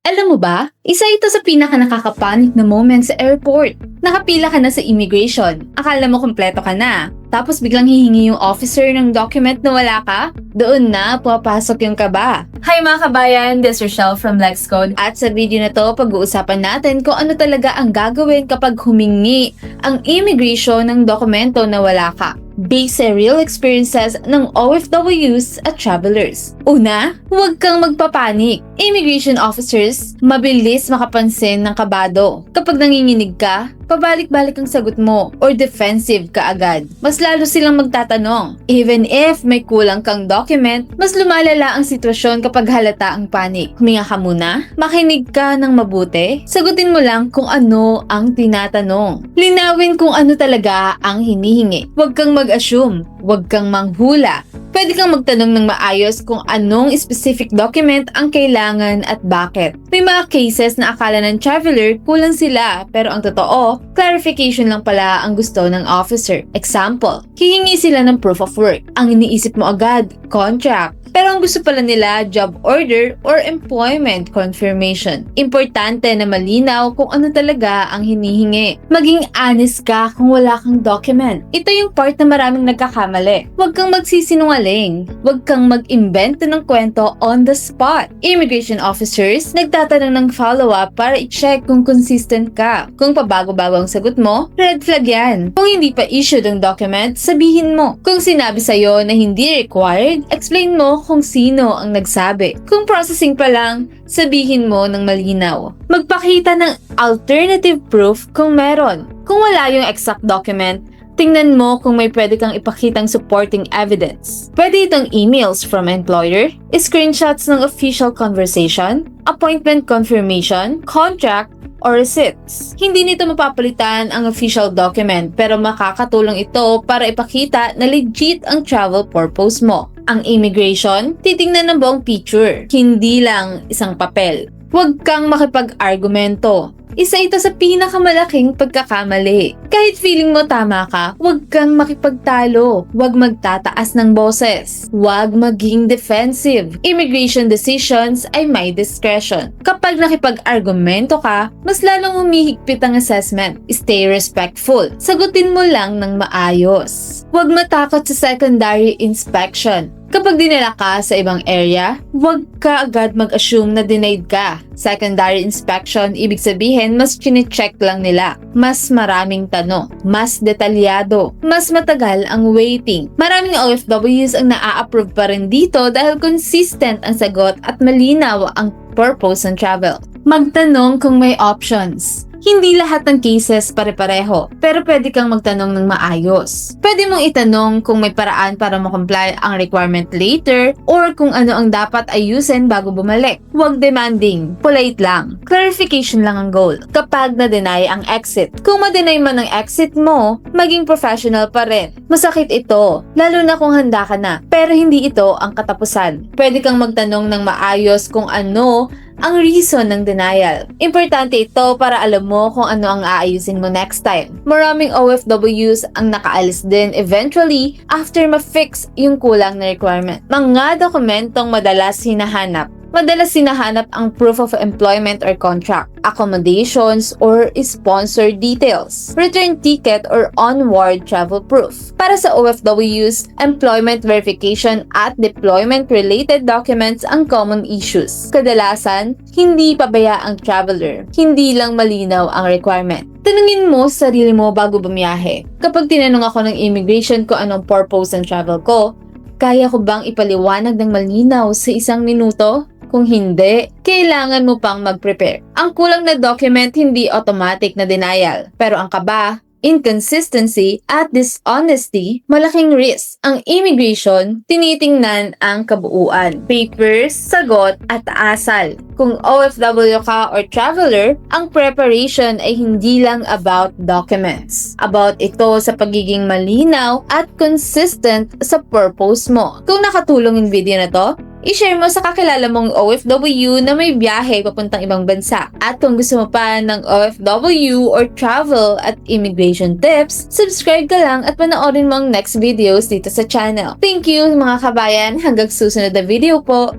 Alam mo ba, isa ito sa pinaka-nakakapanik na moment sa airport. Nakapila ka na sa immigration, akala mo kumpleto ka na. Tapos biglang hihingi yung officer ng document na wala ka? Doon na pumapasok yung kaba. Hi mga kabayan, this is Rochelle from LexCode. At sa video na to, pag-uusapan natin kung ano talaga ang gagawin kapag humingi ang immigration ng dokumento na wala ka. Based sa real experiences ng OFWs at travelers. Una, huwag kang magpapanik. Immigration officers, mabilis makapansin ng kabado. Kapag nanginginig ka, pabalik-balik ang sagot mo or defensive ka agad. Mas lalo silang magtatanong. Even if may kulang kang document, mas lumalala ang sitwasyon kapag halata ang panic. Huminga ka muna, makinig ka ng mabuti, sagutin mo lang kung ano ang tinatanong. Linawin kung ano talaga ang hinihingi. Huwag kang mag-assume, huwag kang manghula. Pwede kang magtanong ng maayos kung anong specific document ang kailangan at bakit. May mga cases na akala ng traveler kulang sila pero ang totoo, clarification lang pala ang gusto ng officer. Example, hihingi sila ng proof of work. Ang iniisip mo agad, contract. Pero ang gusto pala nila, job order or employment confirmation. Importante na malinaw kung ano talaga ang hinihingi. Maging honest ka kung wala kang document. Ito yung part na maraming nagkakamali. Huwag kang magsisinungaling. Huwag kang mag-invento ng kwento on the spot. Immigration officers, nagtatanong ng follow-up para i-check kung consistent ka. Kung pabago-bago ang sagot mo, red flag yan. Kung hindi pa issued ang document, sabihin mo. Kung sinabi sa'yo na hindi required, explain mo kung sino ang nagsabi. Kung processing pa lang, sabihin mo ng malinaw. Magpakita ng alternative proof kung meron. Kung wala yung exact document, tingnan mo kung may pwede kang ipakitang supporting evidence. Pwede itong emails from employer, screenshots ng official conversation, appointment confirmation, contract, or receipts. Hindi nito mapapalitan ang official document pero makakatulong ito para ipakita na legit ang travel purpose mo. Ang immigration, titingnan ng buong picture, hindi lang isang papel. Huwag kang makipag-argumento. Isa ito sa pinakamalaking pagkakamali. Kahit feeling mo tama ka, huwag kang makipagtalo. Huwag magtataas ng boses. Huwag maging defensive. Immigration decisions ay may discretion. Kapag nakipag-argumento ka, mas lalong humihigpit ang assessment. Stay respectful. Sagutin mo lang ng maayos. Huwag matakot sa secondary inspection. Kapag dinala ka sa ibang area, huwag ka agad mag-assume na denied ka. Secondary inspection, ibig sabihin, mas chine-check lang nila. Mas maraming tanong, mas detalyado, mas matagal ang waiting. Maraming OFWs ang naa-approve pa rin dito dahil consistent ang sagot at malinaw ang purpose ng travel. Magtanong kung may options. Hindi lahat ng cases pare-pareho, pero pwede kang magtanong ng maayos. Pwede mong itanong kung may paraan para makomply ang requirement later or kung ano ang dapat ayusin bago bumalik. Huwag demanding, polite lang. Clarification lang ang goal. Kapag na-deny ang exit, kung ma-deny man ang exit mo, maging professional pa rin. Masakit ito, lalo na kung handa ka na, pero hindi ito ang katapusan. Pwede kang magtanong ng maayos kung ano ang reason ng denial. Importante ito para alam mo kung ano ang aayusin mo next time. Maraming OFWs ang nakaalis din eventually after ma-fix yung kulang na requirement. Mga dokumentong madalas hinahanap. Madalas sinahanap ang proof of employment or contract, accommodations, or sponsor details, return ticket, or onward travel proof. Para sa OFWs, employment verification at deployment-related documents ang common issues. Kadalasan, hindi pabaya ang traveler, hindi lang malinaw ang requirement. Tanungin mo sa sarili mo bago bumiyahe. Kapag tinanong ako ng immigration ko anong purpose ng travel ko, kaya ko bang ipaliwanag ng malinaw sa 1 minuto? Kung hindi, kailangan mo pang mag-prepare. Ang kulang na document hindi automatic na denial. Pero ang kaba, inconsistency, at dishonesty, malaking risk. Ang immigration, tinitingnan ang kabuuan. Papers, sagot, at asal. Kung OFW ka or traveler, ang preparation ay hindi lang about documents. About ito sa pagiging malinaw at consistent sa purpose mo. Kung nakatulong yung video na to, i-share mo sa kakilala mong OFW na may biyahe papuntang ibang bansa. At kung gusto mo pa ng OFW or travel at immigration tips, subscribe ka lang at panoorin mo ang next videos dito sa channel. Thank you mga kabayan, hanggang susunod na video po!